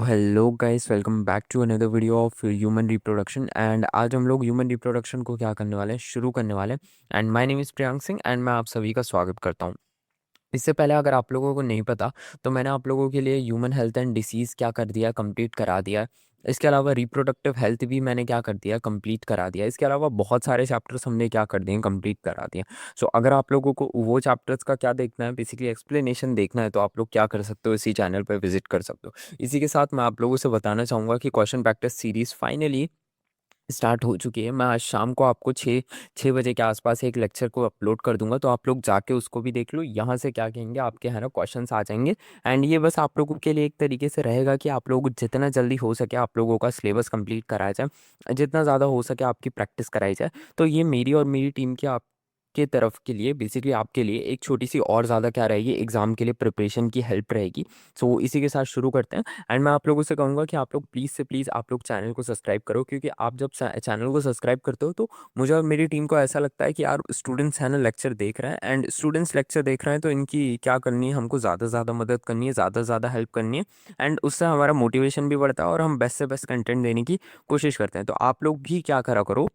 Hello guys, welcome back to another video of human reproduction. And आज हम लोग human reproduction को क्या करने वाले हैं, शुरू करने वाले हैं। And my name is Priyank Singh and मैं आप सभी का स्वागत करता हूं। इससे पहले अगर आप लोगों को नहीं पता तो मैंने आप लोगों के लिए ह्यूमन हेल्थ एंड डिसीज़ क्या कर दिया, कंप्लीट करा दिया है। इसके अलावा रिप्रोडक्टिव हेल्थ भी मैंने क्या कर दिया, कंप्लीट करा दिया। इसके अलावा बहुत सारे चैप्टर्स हमने क्या कर दिए, कंप्लीट करा दिए। सो अगर आप लोगों को वो चैप्टर्स का क्या देखना है, बेसिकली एक्सप्लेनेशन देखना है, तो आप लोग क्या कर सकते हो, इसी चैनल पर विजिट कर सकते हो। इसी के साथ मैं आप लोगों से बताना चाहूँगा कि question practice series finally start हो चुकी है। मैं आज शाम को आपको 6 बजे के आसपास एक लेक्चर को अपलोड कर दूँगा, तो आप लोग जाके उसको भी देख लो। यहाँ से क्या कहेंगे, आपके है ना क्वेश्चंस आ जाएँगे। एंड ये बस आप लोगों के लिए एक तरीके से रहेगा कि आप लोग जितना जल्दी हो सके आप लोगों का सिलेबस कंप्लीट कराया जाए, जितना ज़्यादा हो सके आपकी प्रैक्टिस कराई जाए। तो ये मेरी और मेरी टीम की आपके तरफ के लिए, बेसिकली आपके लिए एक छोटी-सी और ज़्यादा क्या रहेगी, एग्ज़ाम के लिए प्रिपरेशन की हेल्प रहेगी। सो इसी के साथ शुरू करते हैं। एंड मैं आप लोगों से कहूँगा कि आप लोग प्लीज़ से प्लीज़ आप लोग चैनल को सब्सक्राइब करो, क्योंकि आप जब चैनल को सब्सक्राइब करते हो तो मुझे और मेरी टीम को ऐसा लगता है कि यार स्टूडेंट्स है ना लेक्चर देख रहे हैं, एंड स्टूडेंट्स लेक्चर देख रहे हैं तो इनकी क्या करनी है, हमको ज़्यादा से ज़्यादा मदद करनी है, ज़्यादा से ज़्यादा हेल्प करनी है। एंड उससे हमारा मोटिवेशन भी बढ़ता है और हम बेस्ट से बेस्ट कंटेंट देने की कोशिश करते हैं। तो आप लोग भी क्या करा करो,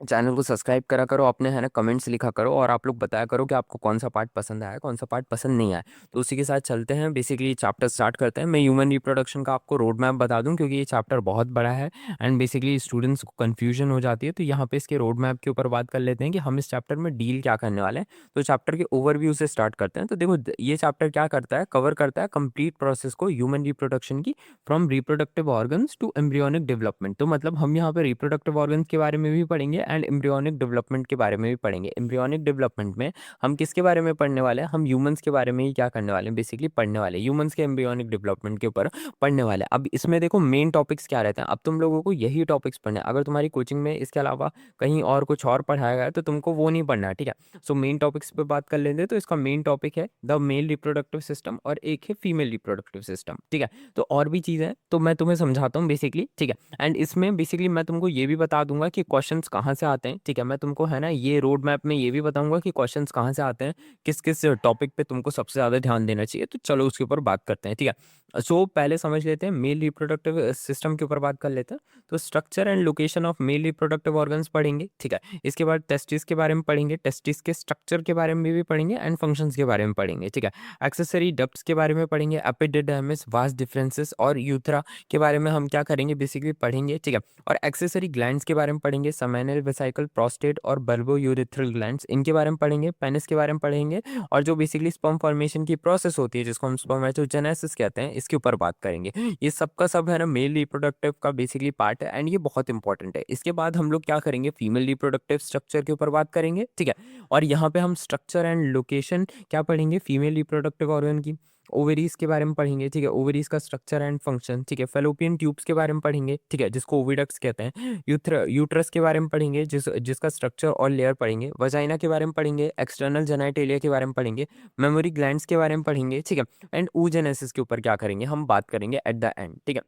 चैनल को सब्सक्राइब करा करो, अपने है ना कमेंट्स लिखा करो और आप लोग बताया करो कि आपको कौन सा पार्ट पसंद आया, कौन सा पार्ट पसंद नहीं आया। तो उसी के साथ चलते हैं, बेसिकली चैप्टर स्टार्ट करते हैं। मैं ह्यूमन रिप्रोडक्शन का आपको रोड मैप बता दूं, क्योंकि ये चैप्टर बहुत बड़ा है एंड बेसिकली स्टूडेंट्स को कन्फ्यूजन हो जाती है। तो यहाँ पे इसके रोड मैप के ऊपर बात कर लेते हैं कि हम इस चैप्टर में डील क्या करने वाले हैं। तो चैप्टर के ओवरव्यू से स्टार्ट करते हैं। तो देखो ये चैप्टर क्या करता है, कवर करता है कंप्लीट प्रोसेस को ह्यूमन रिप्रोडक्शन की, from reproductive organs to embryonic development. तो मतलब हम यहाँ पे रिप्रोडक्टिव ऑर्गन्स के बारे में भी पढ़ेंगे एंड एम्ब्रियोनिक डेवलपमेंट के बारे में भी पढ़ेंगे। एम्ब्रियोनिक डेवलपमेंट में हम किसके बारे में पढ़ने वाले हैं, हम ह्यूमंस के बारे में ही क्या करने वाले हैं, बेसिकली पढ़ने वाले ह्यूमंस के एम्ब्रियोनिक डेवलपमेंट के ऊपर पढ़ने वाले हैं। अब इसमें देखो मेन टॉपिक्स क्या रहते हैं, अब तुम लोगों को यही टॉपिक्स पढ़ने हैं। अगर तुम्हारी कोचिंग में इसके अलावा कहीं और कुछ और पढ़ाया गया है तो तुमको वो नहीं पढ़ना है, ठीक है। सो मेन टॉपिक्स पे बात कर लेते हैं। तो इसका मेन टॉपिक है द मेल रिप्रोडक्टिव सिस्टम और एक है फीमेल रिप्रोडक्टिव सिस्टम, ठीक है। तो और भी चीज़ है तो मैं तुम्हें समझाता हूँ बेसिकली, ठीक है। एंड इसमें बेसिकली मैं तुमको ये भी बता दूंगा कि क्वेश्चंस कहाँ से आते हैं, ठीक है। मैं तुमको है ना ये रोड मैप में ये भी बताऊंगा कि क्वेश्चंस कहाँ से आते हैं, किस किस टॉपिक पे तुमको सबसे ज़्यादा ध्यान देना चाहिए। तो चलो उसके ऊपर बात करते हैं, ठीक है। सो पहले समझ लेते हैं मेल रिप्रोडक्टिव सिस्टम के ऊपर बात कर लेते हैं। तो structure and location of male reproductive organs पढ़ेंगे, ठीक है। इसके बाद टेस्टिस के बारे में पढ़ेंगे, टेस्टिस के स्ट्रक्चर के बारे में भी पढ़ेंगे एंड फंक्शंस के बारे में पढ़ेंगे, ठीक है। एक्सेसरी डक्ट्स के बारे में पढ़ेंगे, एपिडिडर्मिस, वास्ट डिफरेंसेस और यूथरा के बारे में हम क्या करेंगे, बेसिकली पढ़ेंगे, ठीक है। और एक्सेसरी ग्लैंड्स के बारे में पढ़ेंगे, सेमेनल वेसिकल, प्रोस्टेट और बल्बो यूरेथ्रल ग्लैंड्स, इनके बारे में पढ़ेंगे। पेनिस के बारे में पढ़ेंगे और जो बेसिकली स्पर्म फॉर्मेशन की प्रोसेस होती है जिसको हम स्पर्मेटोजेनेसिस कहते हैं, इसके ऊपर बात करेंगे। ये सब का सब है ना मेल रिप्रोडक्टिव का बेसिकली पार्ट है एंड ये बहुत इंपॉर्टेंट है। इसके बाद हम लोग क्या करेंगे, फीमेल रिप्रोडक्टिव स्ट्रक्चर के ऊपर बात करेंगे, ठीक है। और यहाँ पे हम स्ट्रक्चर एंड लोकेशन क्या पढ़ेंगे, फीमेल रिप्रोडक्टिव ऑर्गन की। ओवरीज के बारे में पढ़ेंगे, ठीक है, ओवरीज का स्ट्रक्चर एंड फंक्शन, ठीक है। फेलोपियन ट्यूब्स के बारे में पढ़ेंगे, ठीक है, जिसको ओविडक्ट्स कहते हैं। यूट्रस के बारे में पढ़ेंगे, जिसका स्ट्रक्चर और लेयर पढ़ेंगे। वजाइना के बारे में पढ़ेंगे, एक्सटर्नल जेनाइटेलिया के बारे में पढ़ेंगे, मेमोरी ग्लैंड्स के बारे में पढ़ेंगे, ठीक है। एंड oogenesis के ऊपर क्या करेंगे, हम बात करेंगे एट द एंड, ठीक है।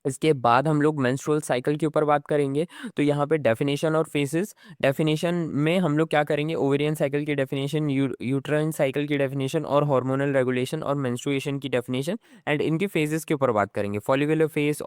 इसके बाद हम लोग मेंस्ट्रुअल साइकिल के ऊपर बात करेंगे। तो यहाँ पे डेफिनेशन और फेजेस, डेफिनेशन में हम लोग क्या करेंगे, ओवेरियन साइकिल की डेफिनेशन, यूट्राइन साइकिल की डेफिनेशन और हार्मोनल रेगुलेशन और मेंस्ट्रुएशन की डेफिनेशन। एंड इनके फेजेस के ऊपर बात करेंगे, फॉलिकुलर फेज,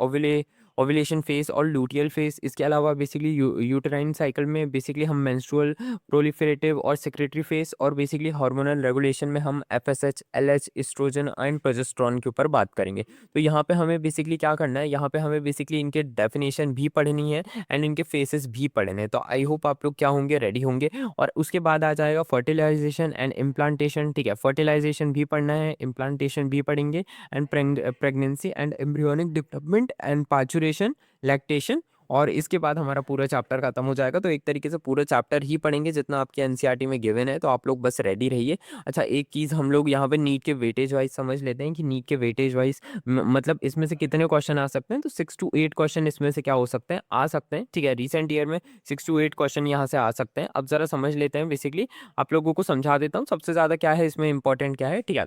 ओव्यूलेशन फेज और लूटियल फेज। इसके अलावा बेसिकली यूट्राइन साइकिल में बेसिकली हम मेंस्ट्रुअल, प्रोलिफरेटिव और सेक्रेटरी फेज और बेसिकली हार्मोनल रेगुलेशन में हम FSH, LH, oestrogen and progesterone के ऊपर बात करेंगे। तो यहाँ पे हमें बेसिकली क्या करना है, यहाँ पे हमें बेसिकली इनके डेफिनेशन भी पढ़नी है एंड इनके फेसेस भी पढ़ने हैं। तो आई होप आप लोग क्या होंगे, रेडी होंगे। और उसके बाद आ जाएगा फर्टिलाइजेशन एंड इम्प्लांटेशन, ठीक है। फर्टिलाइजेशन भी पढ़ना है, इम्प्लांटेशन भी पढ़ेंगे and pregnancy and embryonic development and parturition, lactation. और इसके बाद हमारा पूरा चैप्टर खत्म हो जाएगा। तो एक तरीके से पूरा चैप्टर ही पढ़ेंगे जितना आपके एनसीईआरटी में गिवन है। तो आप लोग बस रेडी रहिए। अच्छा, एक चीज़ हम लोग यहाँ पे नीट के वेटेज वाइज समझ लेते हैं कि नीट के वेटेज वाइज मतलब इसमें से कितने क्वेश्चन आ सकते हैं। तो 6 to 8 क्वेश्चन इसमें से क्या हो सकते हैं, आ सकते हैं, ठीक है। रिसेंट ईयर में 6 to 8 क्वेश्चन यहाँ से आ सकते हैं। अब जरा समझ लेते हैं, बेसिकली आप लोगों को समझा देता हूँ सबसे ज़्यादा क्या है इसमें, इंपॉर्टेंट क्या है, ठीक है।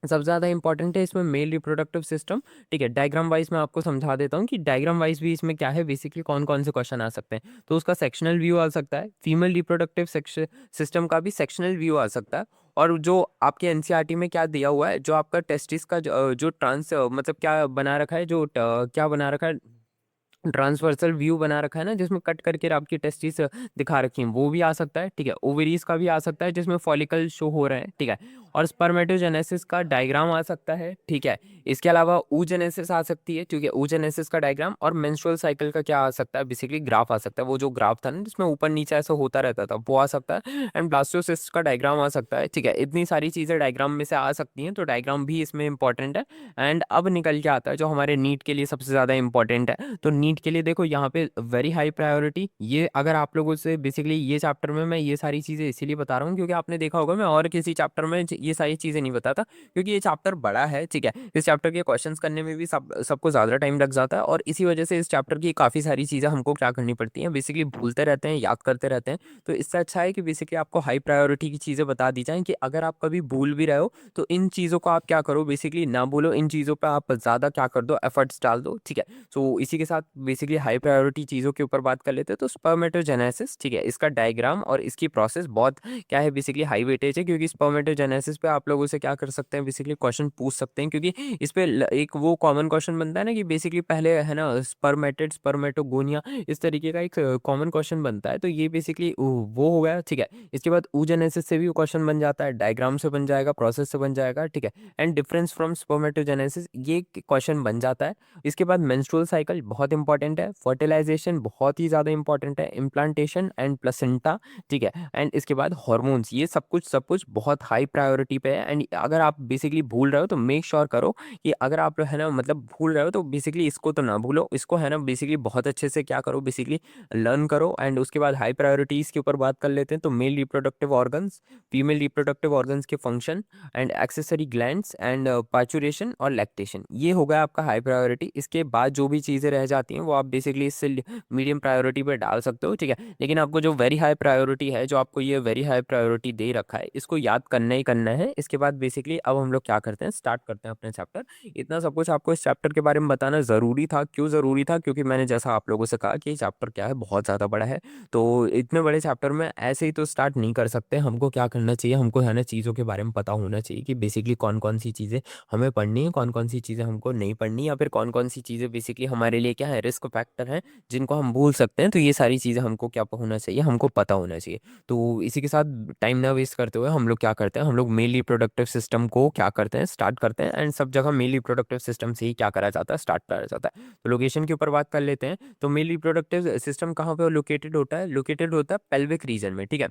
सबसे ज़्यादा इंपॉर्टेंट है इसमें मेल रिप्रोडक्टिव सिस्टम। ठीक है, डायग्राम वाइज मैं आपको समझा देता हूँ कि डायग्राम वाइज भी इसमें क्या है, बेसिकली कौन कौन से क्वेश्चन आ सकते हैं। तो उसका सेक्शनल व्यू आ सकता है, फीमेल रिप्रोडक्टिव सिस्टम का भी सेक्शनल व्यू आ सकता है। और जो आपके एनसीईआरटी में क्या दिया हुआ है, जो आपका टेस्टिस का जो ट्रांस मतलब क्या बना रखा है, क्या बना रखा है, ट्रांसवर्सल व्यू बना रखा है ना, जिसमें कट करके आपकी टेस्टिस दिखा रखी हैं, वो भी आ सकता है। ठीक है, ओवरीज का भी आ सकता है जिसमें फॉलिकल शो हो रहे हैं। ठीक है, और स्पर्मेटोजेनेसिस का डायग्राम आ सकता है। ठीक है, इसके अलावा oogenesis आ सकती है, क्योंकि oogenesis का डायग्राम, और मेंस्ट्रुअल साइकिल का क्या आ सकता है, बेसिकली ग्राफ आ सकता है। वो जो ग्राफ था ना जिसमें ऊपर नीचे ऐसा होता रहता था, वो आ सकता है। एंड ब्लास्टोसिस्ट का डायग्राम आ सकता है। ठीक है, इतनी सारी चीज़ें डायग्राम में से आ सकती हैं, तो डायग्राम भी इसमें इंपॉर्टेंट है। एंड अब निकल के आता है जो हमारे नीट के लिए सबसे ज़्यादा इंपॉर्टेंट है। तो नीट के लिए देखो यहाँ पे वेरी हाई प्रायोरिटी, ये अगर आप लोगों से बेसिकली ये चैप्टर में मैं ये सारी चीज़ें इसीलिए बता रहा हूँ क्योंकि आपने देखा होगा मैं और किसी चैप्टर में ये सारी चीज़ें नहीं बताता, क्योंकि ये चैप्टर बड़ा है। ठीक है, इस चैप्टर के क्वेश्चंस करने में भी सबको ज़्यादा टाइम लग जाता है, और इसी वजह से इस चैप्टर की काफ़ी सारी चीज़ें हमको क्या करनी पड़ती हैं, बेसिकली भूलते रहते हैं, याद करते रहते हैं। तो इससे अच्छा है कि बेसिकली आपको हाई प्रायोरिटी की चीज़ें बता दी जाएँ, कि अगर आप कभी भूल भी रहे हो तो इन चीज़ों को आप क्या करो, बेसिकली ना बोलो, इन चीज़ों पे आप ज़्यादा क्या कर दो, एफर्ट्स डाल दो। ठीक है, सो इसी के साथ बेसिकली हाई प्रायोरिटी चीज़ों के ऊपर बात कर लेते हैं। तो स्पर्मेटोजेनेसिस, ठीक है, इसका डायग्राम और इसकी प्रोसेस बहुत क्या है, बेसिकली हाई वेटेज है, क्योंकि स्पर्मेटोजेनेसिस पे आप लोगों से क्या कर सकते हैं, बेसिकली क्वेश्चन पूछ सकते हैं, क्योंकि इस पे एक वो कॉमन क्वेश्चन बनता है ना, कि बेसिकली पहले है ना स्पर्मेटेड, स्पर्मेटोगोनिया, इस तरीके का एक कॉमन क्वेश्चन बनता है। तो ये बेसिकली वो हो गया। ठीक है, इसके बाद oogenesis से भी क्वेश्चन बन जाता है, डायग्राम से बन जाएगा, प्रोसेस से बन जाएगा। ठीक है, एंड डिफरेंस फ्रॉम स्पर्मेटोजेनेसिस, ये क्वेश्चन बन जाता है। इसके बाद मेंस्ट्रुअल साइकिल बहुत इंपॉर्टेंट है, फर्टिलाइजेशन बहुत ही ज़्यादा इंपॉर्टेंट है, इम्प्लांटेशन एंड प्लेसेंटा। ठीक है, एंड इसके बाद हार्मोन्स, ये सब कुछ बहुत हाई प्रायोरिटी पे है। एंड अगर आप बेसिकली भूल रहे हो तो मेक श्योर करो कि अगर आप है ना मतलब भूल रहे हो तो बेसिकली इसको तो ना भूलो, इसको है ना बेसिकली बहुत अच्छे से क्या करो, बेसिकली लर्न करो। एंड उसके बाद हाई प्रायोरिटीज़ के ऊपर बात कर लेते हैं। तो male reproductive organs, female reproductive organs के function, and accessory glands, and parturition और लैक्टेशन, ये हो गया आपका हाई प्रायोरिटी। इसके बाद जो भी चीज़ें रह जाती हैं वो आप बेसिकली इससे मीडियम प्रायोरिटी पे डाल सकते हो। ठीक है, लेकिन आपको जो वेरी हाई प्रायोरिटी है, जो आपको ये वेरी हाई प्रायोरिटी दे रखा है, इसको याद करना ही करना है। इसके बाद बेसिकली अब हम लोग क्या करते हैं, स्टार्ट करते हैं अपने चैप्टर। इतना सब कुछ आपको इस चैप्टर के बारे में बताना ज़रूरी था। क्यों ज़रूरी था? क्योंकि मैंने जैसा आप लोगों से कहा कि ये चैप्टर क्या है, बहुत ज़्यादा बड़ा है। तो इतने बड़े चैप्टर में ऐसे ही तो स्टार्ट नहीं कर सकते। हमको क्या करना चाहिए, हमको है ना चीज़ों के बारे में पता होना चाहिए कि बेसिकली कौन-कौन सी चीज़ें हमें पढ़नी है, कौन-कौन सी चीज़ें हमको नहीं पढ़नी, या फिर कौन-कौन सी चीज़ें बेसिकली हमारे लिए क्या है, रिस्क फैक्टर हैं, जिनको हम भूल सकते हैं। तो ये सारी चीज़ें हमको क्या होना चाहिए, हमको पता होना चाहिए। तो इसी के साथ टाइम ना वेस्ट करते हुए हम लोग क्या करते हैं, हम लोग मेल रिप्रोडक्टिव सिस्टम को क्या करते हैं, स्टार्ट करते हैं। एंड सब जगह मेल रिप्रोडक्टिव सिस्टम से ही क्या करा जाता है, स्टार्ट करा जाता है। तो लोकेशन के ऊपर बात कर लेते हैं। तो मेल रिप्रोडक्टिव सिस्टम कहाँ पे लोकेटेड होता है, लोकेटेड होता है पेल्विक रीजन में। ठीक है,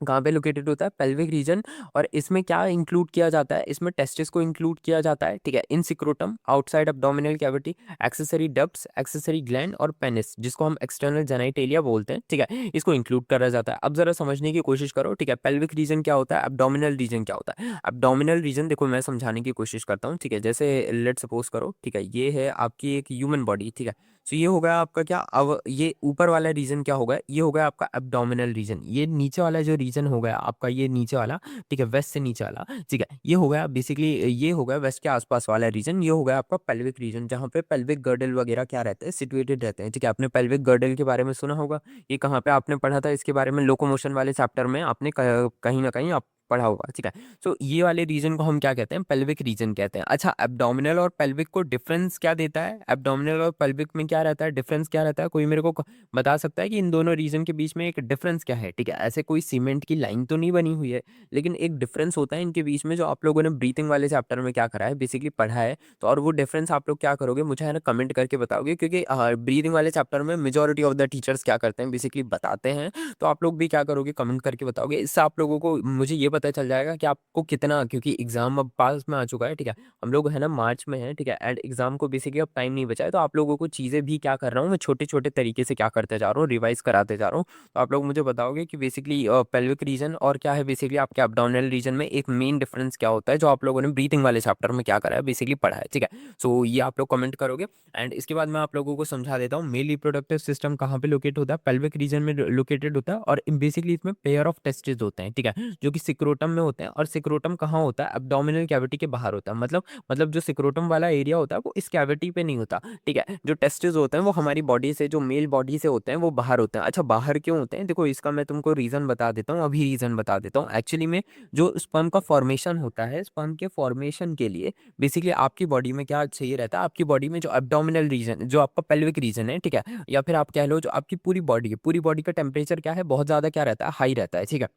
कहाँ पे लोकेटेड होता है, पेल्विक रीजन। और इसमें क्या इंक्लूड किया जाता है, इसमें टेस्टिस को इंक्लूड किया जाता है। ठीक है, in scrotum, outside abdominal cavity, accessory ducts, accessory gland और पेनिस, जिसको हम एक्सटर्नल जेनाइटेलिया बोलते हैं। ठीक है, इसको इंक्लूड करा जाता है। अब जरा समझने की कोशिश करो। ठीक है, पेल्विक रीजन क्या होता है, एब्डोमिनल रीजन क्या होता है। एब्डोमिनल रीजन देखो मैं समझाने की कोशिश करता हूँ। ठीक है, जैसे लेट सपोज करो, ठीक है, ये है आपकी एक ह्यूमन बॉडी। ठीक है, तो ये हो गया आपका क्या, अब ये ऊपर वाला रीजन क्या होगा, ये हो गया आपका एब्डोमिनल रीजन। ये नीचे वाला जो रीजन हो गया आपका, ये नीचे वाला, ठीक है, वेस्ट से नीचे वाला, ठीक है, ये हो गया बेसिकली, ये हो गया वेस्ट के आसपास वाला रीजन। ये हो गया आपका पेल्विक रीजन, जहाँ पे पेल्विक गर्डल वगैरह क्या रहते हैं, सिचुएटेड रहते हैं। ठीक है, आपने पेल्विक गर्डल के बारे में सुना होगा, ये कहाँ पे आपने पढ़ा था, इसके बारे में लोकोमोशन वाले चैप्टर में आपने कहीं ना कहीं आप पढ़ा होगा। ठीक है, सो ये वाले रीजन को हम क्या कहते हैं, पेल्विक रीजन कहते हैं। अच्छा, एब्डोमिनल और पेल्विक को डिफरेंस क्या देता है, एब्डोमिनल और पेल्विक में क्या रहता है, डिफरेंस क्या रहता है, कोई मेरे को बता सकता है कि इन दोनों रीजन के बीच में एक डिफरेंस क्या है। ठीक है, ऐसे कोई सीमेंट की लाइन तो नहीं बनी हुई है, लेकिन एक डिफरेंस होता है इनके बीच में, जो आप लोगों ने ब्रीथिंग वाले चैप्टर में क्या करा है, बेसिकली पढ़ा है। तो और वो डिफरेंस आप लोग क्या करोगे, मुझे है ना कमेंट करके बताओगे, क्योंकि ब्रीथिंग वाले चैप्टर में मेजोरिटी ऑफ द टीचर्स क्या करते हैं, बेसिकली बताते हैं। तो आप लोग भी क्या करोगे, कमेंट करके बताओगे। इससे आप लोगों को, मुझे ये पता चल जाएगा कि आपको कितना, क्योंकि एग्जाम अब पास में आ चुका है। ठीक है, हम लोग है ना मार्च में है। ठीक है, एंड एग्जाम को बेसिकली अब टाइम नहीं बचा है, तो आप लोगों को चीज़ें भी क्या कर रहा हूँ मैं, छोटे छोटे तरीके से क्या करते जा रहा हूँ, रिवाइज कराते जा रहा हूँ। तो आप लोग मुझे बताओगे कि बेसिकली पेल्विक रीजन और क्या है, बेसिकली आपके एब्डोमिनल रीजन में एक मेन डिफरेंस क्या होता है, जो आप लोगों ने ब्रीथिंग वाले चैप्टर में क्या करा है, बेसिकली पढ़ा है। ठीक है, सो ये आप लोग कमेंट करोगे। एंड इसके बाद मैं आप लोगों को समझा देता हूँ, मेल रिप्रोडक्टिव सिस्टम कहाँ पे लोकेट होता है, पेल्विक रीजन में लोकेटेड होता है। और बेसिकली इसमें पेयर ऑफ टेस्टिस होते हैं। ठीक है, जो कि सिक्रोटम में होते हैं, और सिक्रोटम कहाँ होता है? एब्डोमिनल कैविटी के बाहर होता है। मतलब जो सिक्रोटम वाला एरिया होता है वो इस कैविटी पे नहीं होता, ठीक है। जो टेस्टिस होते हैं वो हमारी बॉडी से, जो मेल बॉडी से होते हैं, वो बाहर होते हैं। अच्छा, बाहर क्यों होते हैं? देखो, इसका मैं तुमको रीजन बता देता हूँ, अभी रीजन बता देता हूँ। एक्चुअली में जो स्पर्म का फॉर्मेशन होता है, स्पर्म के फॉर्मेशन के लिए बेसिकली आपकी बॉडी में क्या चाहिए रहता है? आपकी बॉडी में जो एब्डोमिनल रीजन, जो आपका पेल्विक रीजन है, ठीक है, या फिर आप कह लो जो आपकी पूरी बॉडी है, पूरी बॉडी का टेम्परेचर क्या है? बहुत ज़्यादा क्या रहता है? हाई रहता है, ठीक है।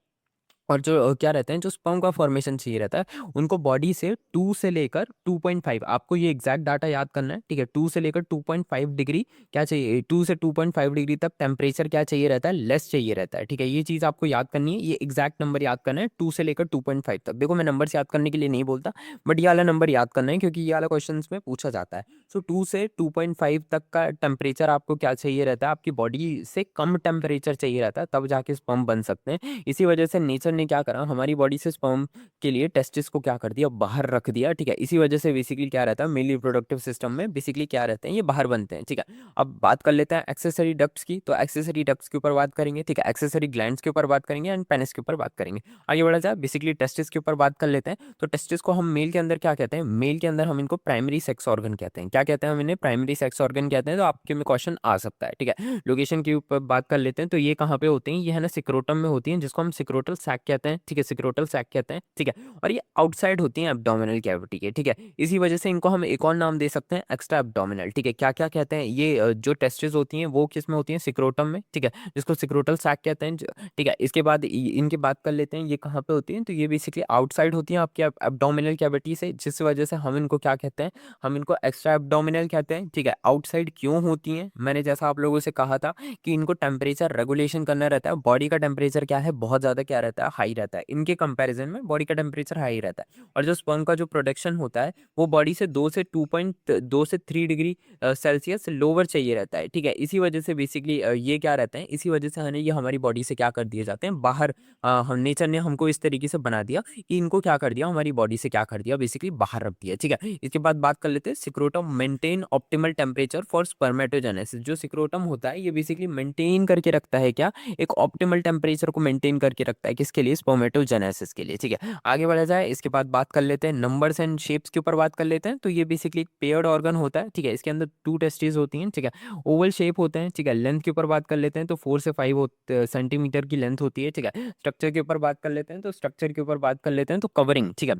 और जो क्या रहते हैं, जो स्पर्म का फॉर्मेशन चाहिए रहता है, उनको बॉडी से 2 से लेकर 2.5, आपको ये एग्जैक्ट डाटा याद करना है, ठीक है। 2 से लेकर 2.5 डिग्री क्या चाहिए, 2 से 2.5 डिग्री तक टेम्परेचर क्या चाहिए रहता है? लेस चाहिए रहता है, ठीक है। ये चीज़ आपको याद करनी है, ये एग्जैक्ट नंबर याद करना है, 2 से लेकर 2.5 तक। देखो, मैं नंबर याद करने के लिए नहीं बोलता, बट ये वाला नंबर याद करना है, क्योंकि ये वाला क्वेश्चन में पूछा जाता है। सो 2 से 2.5 तक का टेम्परेचर आपको क्या चाहिए रहता है? आपकी बॉडी से कम टेम्परेचर चाहिए रहता है, तब जाके स्पर्म बन सकते हैं। इसी वजह से नेचर ने क्या करा, हमारी बॉडी से स्पर्म के लिए टेस्टिस को क्या कर दिया? बाहर रख दिया, ठीक है। इसी वजह से बेसिकली क्या रहता है, मेल रिप्रोडक्टिव सिस्टम में बेसिकली क्या रहते हैं, ये बाहर बनते हैं, ठीक है। अब बात कर लेते हैं एक्सेसरी डक्ट्स की। तो एक्सेसरी डक्ट्स के ऊपर बात करेंगे, ठीक है। एक्सेसरी ग्लैंड्स के ऊपर बात करेंगे एंड पेनिस के ऊपर बात करेंगे। आगे बढ़ा जाए, बेसिकली टेस्टिस के ऊपर बात कर लेते हैं। तो टेस्टिस को हम मेल के अंदर क्या कहते हैं? मेल के अंदर हम इनको प्राइमरी सेक्स ऑर्गन कहते हैं। क्या कहते हैं हम इन्हें? प्राइमरी सेक्स ऑर्गन कहते हैं। तो आपके में क्वेश्चन आ सकता है, ठीक है। लोकेशन के ऊपर बात कर लेते हैं। तो ये कहाँ पे होते हैं? ये है ना सिक्रोटम में होती हैं, जिसको हम सिक्रोटल सैक कहते हैं, ठीक है। सिक्रोटल सैक कहते हैं, ठीक है। और ये आउटसाइड होती हैं एब्डोमिनल कैविटी के, ठीक है। इसी वजह से इनको हम एक और नाम दे सकते हैं, एक्स्ट्रा एब्डोमिनल, ठीक है। क्या क्या कहते हैं ये? जो टेस्टिस होती हैं वो किस में होती हैं? सिक्रोटम में, ठीक है, जिसको सिक्रोटल सैक कहते हैं, ठीक है। इसके बाद इनकी बात कर लेते हैं, ये कहाँ पे होती हैं? तो ये बेसिकली आउटसाइड होती हैं आपके एब्डोमिनल कैविटी से, जिस वजह से हम इनको क्या कहते हैं? हम इनको एक्स्ट्रा एब्डोमिनल कहते हैं, ठीक है। आउटसाइड क्यों होती हैं? मैंने जैसा आप लोगों से कहा था कि इनको टेम्परेचर रेगुलेशन करना रहता है। बॉडी का टेम्परेचर क्या है? बहुत ज़्यादा क्या रहता है? हाई रहता है। इनके कंपैरिजन में बॉडी का टेम्परेचर हाई रहता है, और जो स्पर्म का जो प्रोडक्शन होता है वो बॉडी से 2 से 3 डिग्री सेल्सियस लोअर चाहिए रहता है, ठीक है। इसी वजह से बेसिकली ये क्या रहते हैं, इसी वजह से हमें ये हमारी बॉडी से क्या कर दिए जाते हैं? बाहर। हम नेचर ने हमको इस तरीके से बना दिया कि इनको क्या कर दिया, हमारी बॉडी से क्या कर दिया? बेसिकली बाहर रख दिया, ठीक है। इसके बाद बात कर लेते हैं scrotum maintain optimal temperature for spermatogenesis. जो सिक्रोटम होता है ये बेसिकली मेंटेन करके रखता है क्या? एक ऑप्टिमल टेम्परेचर को मेंटेन करके रखता है, किसके लिए? स्पर्मेटोजेनेसिस के लिए, ठीक है। आगे बढ़ा जाए, इसके बाद बात कर लेते हैं नंबर्स एंड शेप्स के ऊपर बात कर लेते हैं। तो ये बेसिकली एक पेयर्ड ऑर्गन होता है, ठीक है। इसके अंदर 2 टेस्टिस होती हैं, ठीक है। ओवल शेप होते हैं, ठीक है। लेंथ के ऊपर बात कर लेते हैं, तो 4 से 5 सेंटीमीटर की लेंथ होती है, ठीक है। स्ट्रक्चर के ऊपर बात कर लेते हैं, तो स्ट्रक्चर के ऊपर बात कर लेते हैं, तो कवरिंग, ठीक है।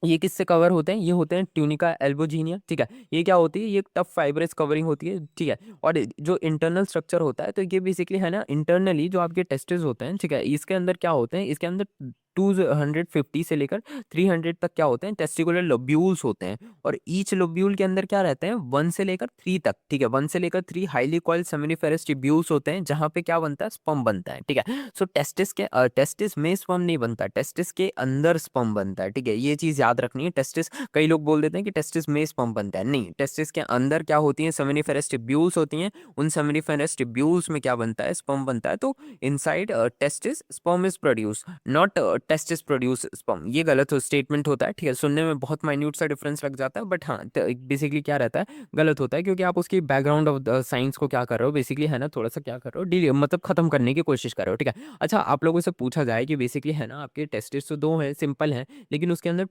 ये किससे कवर होते हैं? ये होते हैं ट्यूनिका एल्बोजिनिया, ठीक है। ये क्या होती है? ये टफ फाइब्रस कवरिंग होती है, ठीक है। और जो इंटरनल स्ट्रक्चर होता है, तो ये बेसिकली है ना, इंटरनली जो आपके टेस्टिस होते हैं, ठीक है, इसके अंदर क्या होते हैं? इसके अंदर 250 से लेकर 300 तक क्या होते हैं? टेस्टिकुलर लोब्यूल्स होते हैं। और ईच लोब्यूल के अंदर क्या रहते हैं? 1 से लेकर 3 तक, ठीक है। 1 से लेकर 3 हाईली कॉइल्ड सेमिनिफेरस ट्यूब्यूल्स होते हैं, जहां पे क्या बनता है? स्पर्म बनता है, ठीक है। सो टेस्टिस में स्पर्म नहीं बनता, टेस्टिस के अंदर स्पर्म बनता है, ठीक है। ये चीज याद रखनी है। टेस्टिस, कई लोग बोल देते हैं कि टेस्टिस में स्पर्म बनता है, नहीं, टेस्टिस के अंदर क्या होती है? सेमिनिफेरस ट्यूब्यूल्स होती हैं। उन सेमिनिफेरस ट्यूब्यूल्स में क्या बनता है? स्पर्म बनता है। तो inside testis sperm is produce, not testis produce sperm. ये गलत स्टेटमेंट होता है, ठीक है। सुनने में बहुत माइन्यूट सा डिफरेंस लग जाता है, बट हाँ, बेसिकली क्या रहता है? गलत होता है, क्योंकि आप उसकी बैकग्राउंड ऑफ साइंस को क्या कर रहे हो? बेसिकली है ना, थोड़ा सा क्या कर रहे हो? मतलब खत्म करने की कोशिश कर रहे हो, ठीक है। अच्छा, आप लोगों से पूछा जाए कि बेसिकली है ना, आपके टेस्टिस तो 2 है, सिंपल है, लेकिन उसके अंदर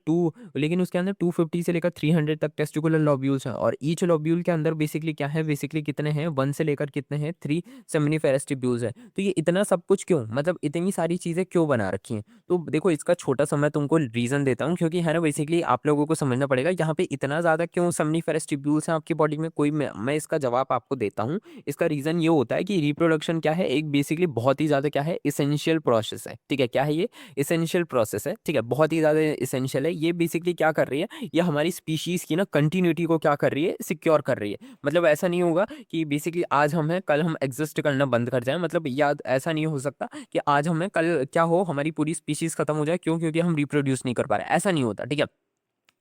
250 से लेकर 300 तक टेस्टिकुलर लोब्यूल्स हैं, और ईच लोब्यूल के अंदर बेसिकली क्या है? बेसिकली कितने हैं? 1 से लेकर कितने हैं? 3 सेमिनिफेरस ट्यूब्यूल्स है। तो ये इतना सब कुछ क्यों, मतलब इतनी सारी चीजें क्यों बना रखी हैं? तो देखो, इसका छोटा सा मैं तुमको रीजन देता हूँ, क्योंकि है ना, बेसिकली आप लोगों को समझना पड़ेगा यहाँ पे इतना ज्यादा क्यों सेमिनिफेरस ट्यूब्यूल्स हैं आपकी बॉडी में। मैं इसका जवाब आपको देता हूँ। इसका रीजन ये होता है कि रिप्रोडक्शन क्या है, एक बेसिकली बहुत ही ज्यादा क्या है, इसेंशियल प्रोसेस है, ठीक है। क्या है ये? इसेंशियल प्रोसेस है, ठीक है। बहुत ही ज्यादा इसेंशियल है। ये बेसिकली क्या कर रही है? ये हमारी स्पीशीज की ना कंटिन्यूटी को क्या कर रही है? सिक्योर कर रही है। मतलब ऐसा नहीं होगा कि बेसिकली आज हम हैं, कल हम एग्जिस्ट करना बंद कर जाए। मतलब याद ऐसा नहीं हो सकता कि आज हम हैं, कल क्या हो, हमारी पूरी स्पीशीज खत्म हो जाए। क्यों? क्योंकि हम रिप्रोड्यूस नहीं कर पा रहे। ऐसा नहीं होता, ठीक है।